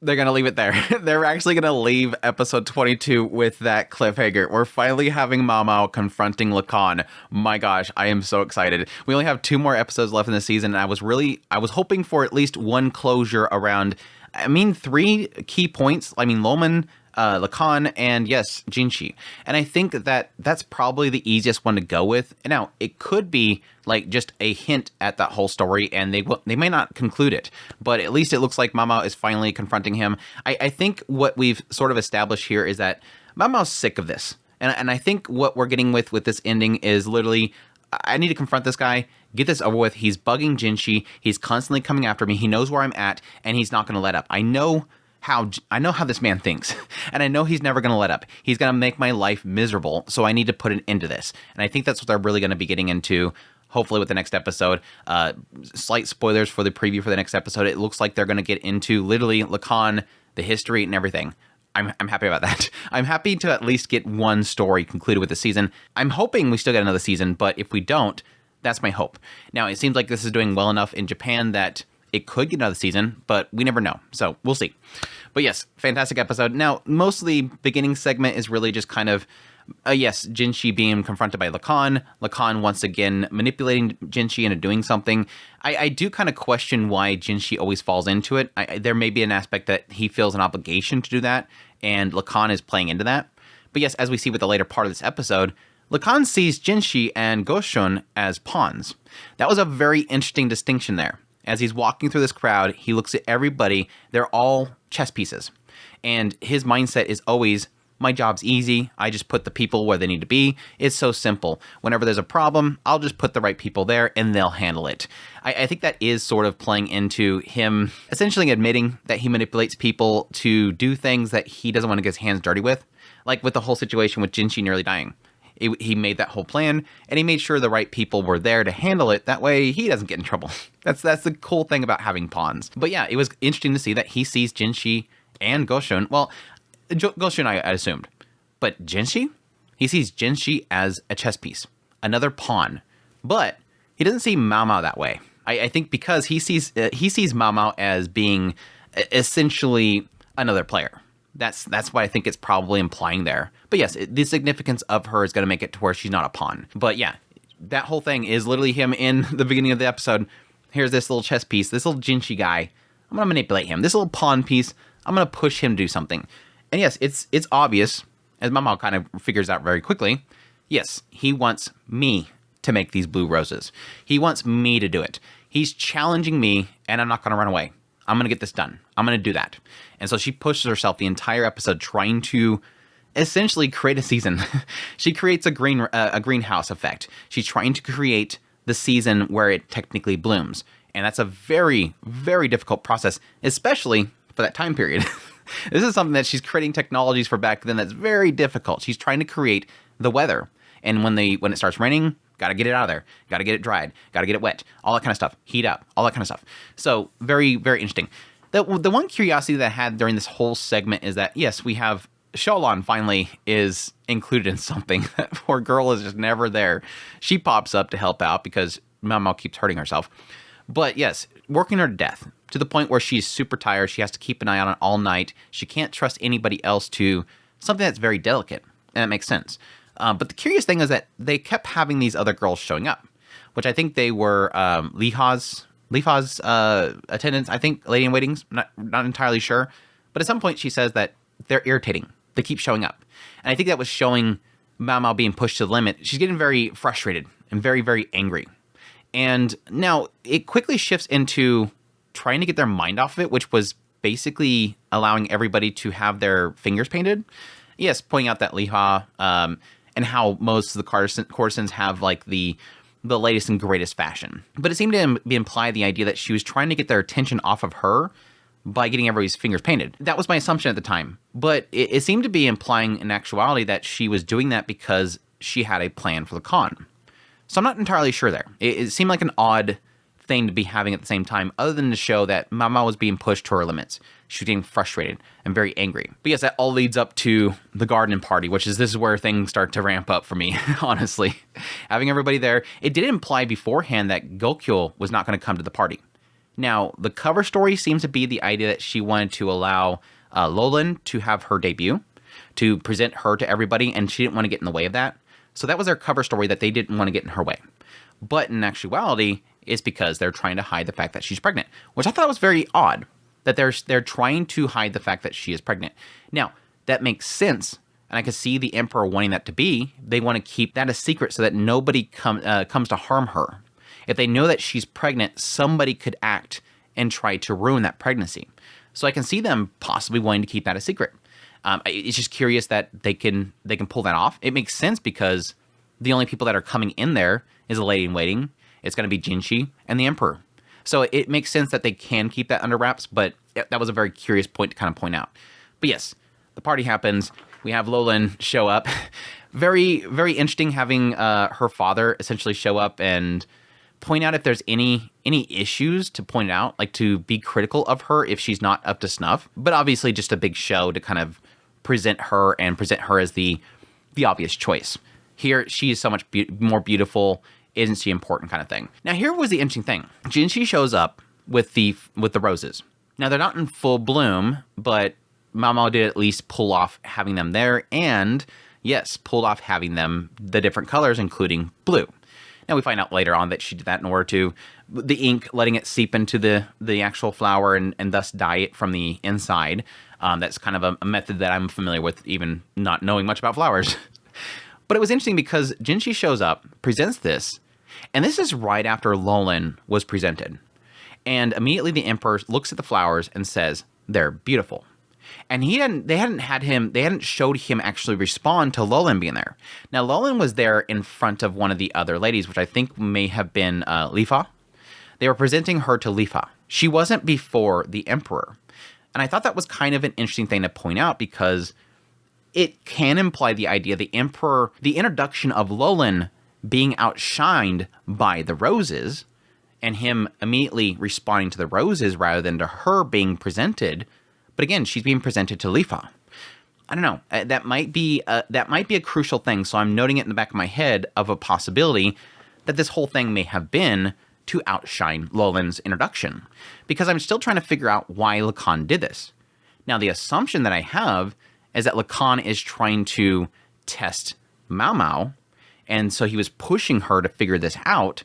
They're going to leave it there. They're actually going to leave episode 22 with that cliffhanger. We're finally having Maomao confronting Lakan. My gosh, I am so excited. We only have 2 more episodes left in the season, and I was hoping for at least one closure around, 3 key points. Loulan, Lakan, and yes, Jinshi. And I think that that's probably the easiest one to go with. Now, it could be like just a hint at that whole story, and they may not conclude it, but at least it looks like Maomao is finally confronting him. I think what we've sort of established here is that Maomao's sick of this. And I think what we're getting with this ending is literally, I need to confront this guy, get this over with. He's bugging Jinshi. He's constantly coming after me. He knows where I'm at, and he's not going to let up. I know how this man thinks, and I know he's never going to let up. He's going to make my life miserable, so I need to put an end to this. And I think that's what they're really going to be getting into, hopefully with the next episode. Slight spoilers for the preview for the next episode. It looks like they're going to get into literally Lakan, the history, and everything. I'm happy about that. I'm happy to at least get one story concluded with the season. I'm hoping we still get another season, but if we don't, that's my hope. Now, it seems like this is doing well enough in Japan that it could get another season, but we never know. So we'll see. But yes, fantastic episode. Now, most of the beginning segment is really just kind of, Jinshi being confronted by Lakan. Lakan once again manipulating Jinshi into doing something. I do kind of question why Jinshi always falls into it. There may be an aspect that he feels an obligation to do that, and Lakan is playing into that. But yes, as we see with the later part of this episode, Lakan sees Jinshi and Goshun as pawns. That was a very interesting distinction there. As he's walking through this crowd, he looks at everybody. They're all chess pieces. And his mindset is always, my job's easy. I just put the people where they need to be. It's so simple. Whenever there's a problem, I'll just put the right people there and they'll handle it. I think that is sort of playing into him essentially admitting that he manipulates people to do things that he doesn't want to get his hands dirty with. Like with the whole situation with Jinshi nearly dying. He made that whole plan, and he made sure the right people were there to handle it. That way, he doesn't get in trouble. That's the cool thing about having pawns. But yeah, it was interesting to see that he sees Jinshi and Goshun. Well, Goshun I assumed. But Jinshi? He sees Jinshi as a chess piece. Another pawn. But he doesn't see Maomao that way. I think because he sees Maomao as being essentially another player. That's what I think it's probably implying there. But yes, the significance of her is going to make it to where she's not a pawn. But yeah, that whole thing is literally him in the beginning of the episode. Here's this little chess piece, this little Jinshi guy. I'm going to manipulate him. This little pawn piece, I'm going to push him to do something. And yes, it's obvious, as Maomao kind of figures out very quickly. Yes, he wants me to make these blue roses. He wants me to do it. He's challenging me, and I'm not going to run away. I'm going to get this done. I'm going to do that. And so she pushes herself the entire episode trying to essentially create a season. She creates a greenhouse effect. She's trying to create the season where it technically blooms. And that's a very, very difficult process, especially for that time period. This is something that she's creating technologies for back then that's very difficult. She's trying to create the weather. And when it starts raining, got to get it out of there. Got to get it dried. Got to get it wet. All that kind of stuff. Heat up. All that kind of stuff. So very, very interesting. The one curiosity that I had during this whole segment is that, yes, we have Loulan finally is included in something. That poor girl is just never there. She pops up to help out because Maomao keeps hurting herself. But yes, working her to death to the point where she's super tired. She has to keep an eye on it all night. She can't trust anybody else to something that's very delicate. And that makes sense. But the curious thing is that they kept having these other girls showing up, which I think they were Liha's attendants, I think, lady-in-waitings, not entirely sure. But at some point she says that they're irritating. They keep showing up. And I think that was showing Maomao being pushed to the limit. She's getting very frustrated and very, very angry. And now it quickly shifts into trying to get their mind off of it, which was basically allowing everybody to have their fingers painted. Yes, pointing out that Liha and how most of the courtesans have like the latest and greatest fashion. But it seemed to be implied the idea that she was trying to get their attention off of her by getting everybody's fingers painted. That was my assumption at the time. But it seemed to be implying in actuality that she was doing that because she had a plan for the con. So I'm not entirely sure there. It seemed like an odd thing to be having at the same time, other than to show that Maomao was being pushed to her limits. She was getting frustrated and very angry. But yes, that all leads up to the garden party, this is where things start to ramp up for me, honestly. Having everybody there, it did imply beforehand that Gyokouyo was not going to come to the party. Now, the cover story seems to be the idea that she wanted to allow Loulan to have her debut, to present her to everybody, and she didn't want to get in the way of that. So that was their cover story, that they didn't want to get in her way. But in actuality, it's because they're trying to hide the fact that she's pregnant, which I thought was very odd, that they're trying to hide the fact that she is pregnant. Now, that makes sense, and I can see the Emperor wanting that to be. They want to keep that a secret so that nobody comes to harm her. If they know that she's pregnant, somebody could act and try to ruin that pregnancy. So I can see them possibly wanting to keep that a secret. It's just curious that they can pull that off. It makes sense because the only people that are coming in there is a lady in waiting. It's going to be Jinshi and the Emperor. So it makes sense that they can keep that under wraps, but that was a very curious point to kind of point out. But yes, the party happens. We have Loulan show up. Very, very interesting having her father essentially show up and point out if there's any issues to point out, like to be critical of her if she's not up to snuff. But obviously just a big show to kind of present her as the obvious choice. Here, she is so much more beautiful. Isn't she important kind of thing. Now, here was the interesting thing. Jinshi shows up with the roses. Now, they're not in full bloom, but Maomao did at least pull off having them there, and yes, pulled off having them the different colors, including blue. Now, we find out later on that she did that in order to, the ink, letting it seep into the actual flower and thus dye it from the inside. That's kind of a method that I'm familiar with, even not knowing much about flowers. But it was interesting because Jinshi shows up, presents this, and this is right after Loulan was presented. And immediately the Emperor looks at the flowers and says, they're beautiful. And they hadn't showed him actually respond to Loulan being there. Now, Loulan was there in front of one of the other ladies, which I think may have been Lifa. They were presenting her to Lifa. She wasn't before the Emperor. And I thought that was kind of an interesting thing to point out because it can imply the idea the Emperor, the introduction of Loulan being outshined by the roses, and him immediately responding to the roses rather than to her being presented. But again, she's being presented to Lifa. I don't know. That might be a crucial thing. So I'm noting it in the back of my head of a possibility that this whole thing may have been to outshine Loulan's introduction, because I'm still trying to figure out why Lakan did this. Now, the assumption that I have is that Lakan is trying to test Maomao, and so he was pushing her to figure this out,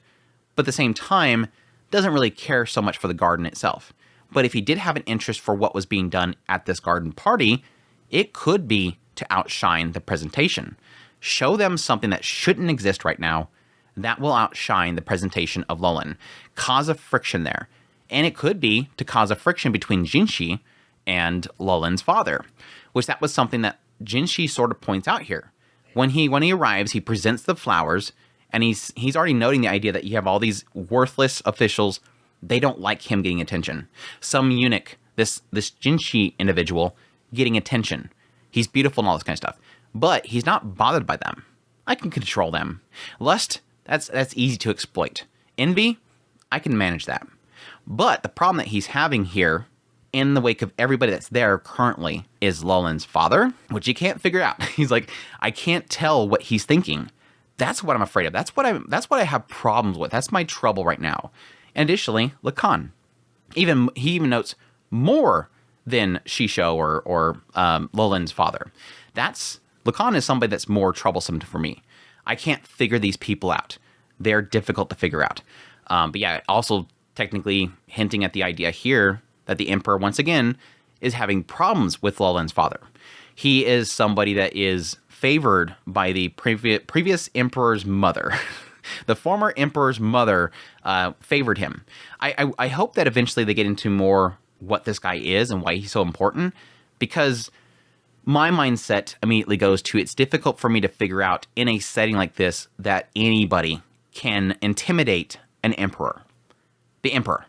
but at the same time, doesn't really care so much for the garden itself. But if he did have an interest for what was being done at this garden party, it could be to outshine the presentation. Show them something that shouldn't exist right now that will outshine the presentation of Loulan. Cause a friction there. And it could be to cause a friction between Jinshi and Loulan's father, which that was something that Jinshi sort of points out here. When he arrives, he presents the flowers, and he's already noting the idea that you have all these worthless officials. They don't like him getting attention. Some eunuch, this Jinshi individual, getting attention. He's beautiful and all this kind of stuff. But he's not bothered by them. I can control them. Lust, that's easy to exploit. Envy, I can manage that. But the problem that he's having here, in the wake of everybody that's there currently, is Loulan's father, which he can't figure out. He's like, I can't tell what he's thinking. That's what I'm afraid of. That's what I have problems with. That's my trouble right now. And additionally, Lakan. He even notes more than Shishou or Loulan's father. Lakan is somebody that's more troublesome for me. I can't figure these people out. They're difficult to figure out. But yeah, also technically hinting at the idea here that the Emperor, once again, is having problems with Loulan's father. He is somebody that is favored by the previous Emperor's mother. The former Emperor's mother favored him. I hope that eventually they get into more what this guy is and why he's so important, because my mindset immediately goes to, it's difficult for me to figure out in a setting like this that anybody can intimidate an emperor. The emperor.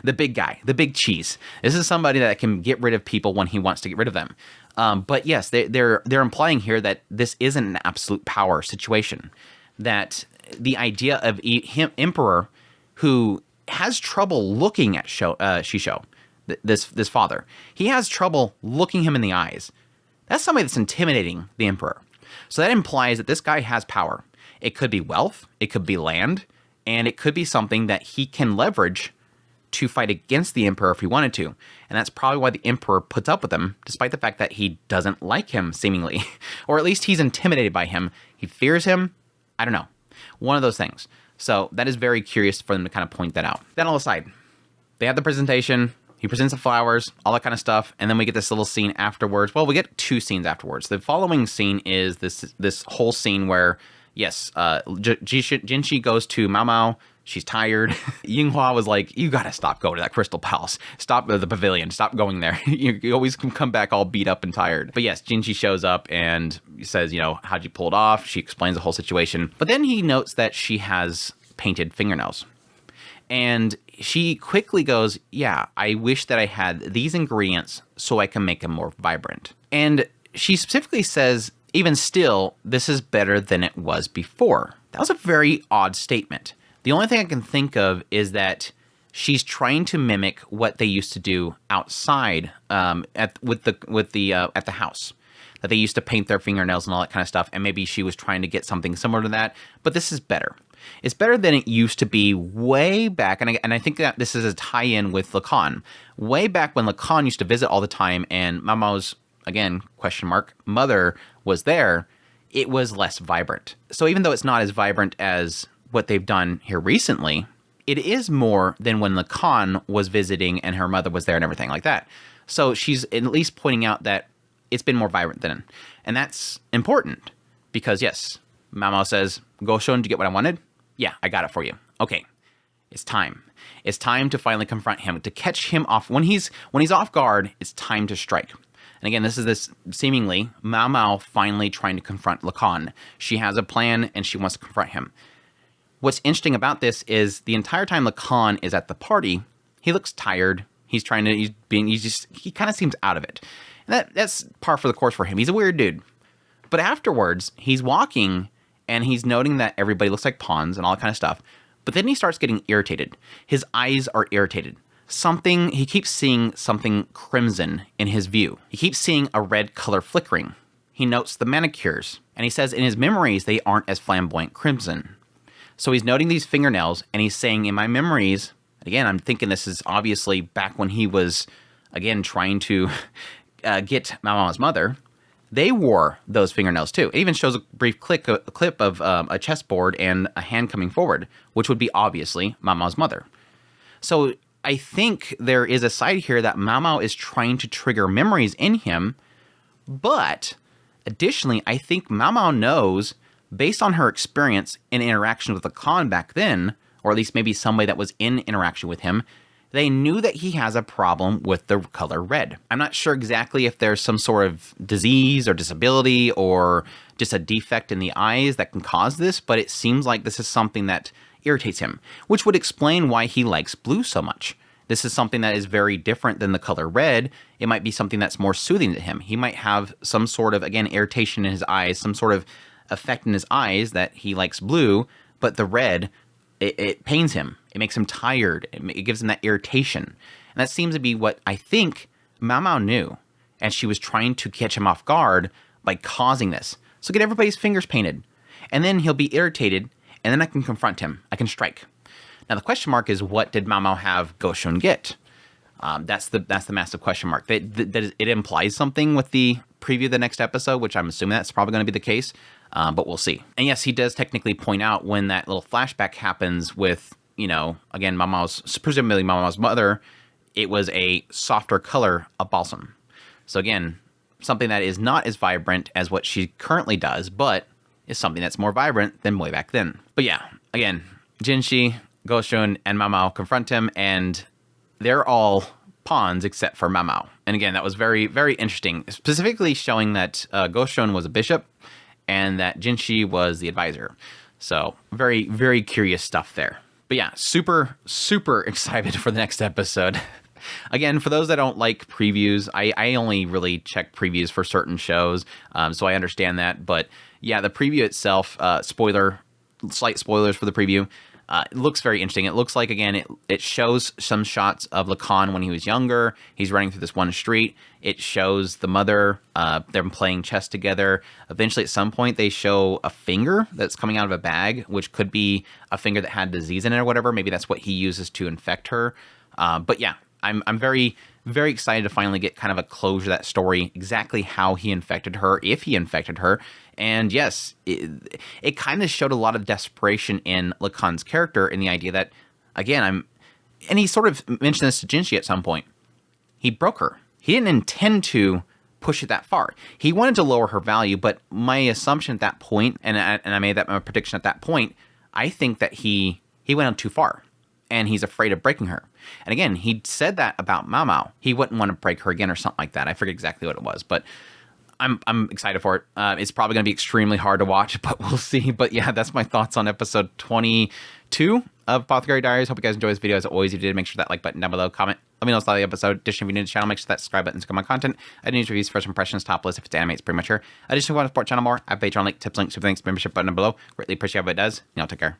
The big guy. The big cheese. This is somebody that can get rid of people when he wants to get rid of them. But yes, they're implying here that this isn't an absolute power situation. That the idea of him, emperor, who has trouble looking at Shishou, this father, he has trouble looking him in the eyes. That's somebody that's intimidating the emperor. So that implies that this guy has power. It could be wealth, it could be land, and it could be something that he can leverage to fight against the Emperor if he wanted to. And that's probably why the Emperor puts up with him, despite the fact that he doesn't like him, seemingly. Or at least he's intimidated by him. He fears him. I don't know. One of those things. So that is very curious for them to kind of point that out. Then all aside, they have the presentation. He presents the flowers, all that kind of stuff. And then we get this little scene afterwards. Well, we get 2 scenes afterwards. The following scene is this whole scene where, yes, Jinshi goes to Maomao. She's tired. Yinghua was like, you gotta stop going to that Crystal Palace. Stop the pavilion. Stop going there. You always can come back all beat up and tired. But yes, Jinshi shows up and says, how'd you pull it off? She explains the whole situation. But then he notes that she has painted fingernails. And she quickly goes, yeah, I wish that I had these ingredients so I can make them more vibrant. And she specifically says, even still, this is better than it was before. That was a very odd statement. The only thing I can think of is that she's trying to mimic what they used to do outside at the house. That they used to paint their fingernails and all that kind of stuff, and maybe she was trying to get something similar to that. But this is better. It's better than it used to be way back, and I think that this is a tie-in with Lakan. Way back when Lakan used to visit all the time, and Maomao's, again, mother was there, it was less vibrant. So even though it's not as vibrant as what they've done here recently, it is more than when Lakan was visiting and her mother was there and everything like that. So she's at least pointing out that it's been more vibrant then. And that's important because, yes, Maomao says, Goshun, did you get what I wanted? Yeah, I got it for you. Okay, it's time. It's time to finally confront him, to catch him off. When he's off guard, it's time to strike. And again, this is this seemingly Maomao finally trying to confront Lakan. She has a plan and she wants to confront him. What's interesting about this is the entire time Lakan is at the party, he looks tired. He kind of seems out of it. And that's par for the course for him. He's a weird dude. But afterwards, he's walking and he's noting that everybody looks like pawns and all that kind of stuff. But then he starts getting irritated. His eyes are irritated. He keeps seeing something crimson in his view. He keeps seeing a red color flickering. He notes the manicures. And he says in his memories, they aren't as flamboyant crimson. So he's noting these fingernails, and he's saying, in my memories, again, I'm thinking this is obviously back when he was, again, trying to get Maomao's mother, they wore those fingernails too. It even shows a brief clip of a chessboard and a hand coming forward, which would be obviously Maomao's mother. So I think there is a side here that Maomao is trying to trigger memories in him, but additionally, I think Maomao knows, based on her experience in interaction with the Khan back then, or at least maybe somebody that was in interaction with him, they knew that he has a problem with the color red. I'm not sure exactly if there's some sort of disease or disability or just a defect in the eyes that can cause this, but it seems like this is something that irritates him, which would explain why he likes blue so much. This is something that is very different than the color red. It might be something that's more soothing to him. He might have some sort of, again, irritation in his eyes, some sort of effect in his eyes that he likes blue, but the red, it pains him. It makes him tired. It gives him that irritation. And that seems to be what I think Maomao knew. And she was trying to catch him off guard by causing this. So get everybody's fingers painted. And then he'll be irritated, and then I can confront him. I can strike. Now the question mark is, what did Maomao have Goshun get? That's the massive question mark. That it implies something with the preview of the next episode, which I'm assuming that's probably going to be the case. But we'll see. And yes, he does technically point out when that little flashback happens with, again, presumably Maomao's mother, it was a softer color, a balsam. So again, something that is not as vibrant as what she currently does, but is something that's more vibrant than way back then. But yeah, again, Jinshi, Goshun, and Maomao confront him, and they're all pawns except for Maomao. And again, that was very, very interesting, specifically showing that Goshun was a bishop and that Jinshi was the advisor. So very, very curious stuff there. But yeah, super, super excited for the next episode. Again, for those that don't like previews, I only really check previews for certain shows, so I understand that. But yeah, the preview itself, slight spoilers for the preview, it looks very interesting. It looks like, again, it shows some shots of Lakan when he was younger. He's running through this one street. It shows the mother, them playing chess together. Eventually, at some point, they show a finger that's coming out of a bag, which could be a finger that had disease in it or whatever. Maybe that's what he uses to infect her. But yeah, I'm very, very excited to finally get kind of a closure to that story, exactly how he infected her, if he infected her. And yes, it kind of showed a lot of desperation in Lakan's character, in the idea that, again, and he sort of mentioned this to Jinshi at some point. He broke her. He didn't intend to push it that far. He wanted to lower her value, but my assumption at that point, and I made that my prediction at that point, I think that he went on too far, and he's afraid of breaking her. And again, he said that about Maomao. He wouldn't want to break her again or something like that. I forget exactly what it was, but I'm excited for it. It's probably going to be extremely hard to watch, but we'll see. But yeah, that's my thoughts on episode 22 of Apothecary Diaries. Hope you guys enjoy this video. As always, if you did, make sure that like button down below, comment. Let me know what's the episode. Additionally, if you're new to the channel, make sure that subscribe button to come on content. I do news reviews, first impressions, top list if it's anime, it's pretty mature. Additionally, if you want to support the channel more, I have Patreon link, tips, links, super links, membership button down below. Greatly appreciate what it does. And y'all take care.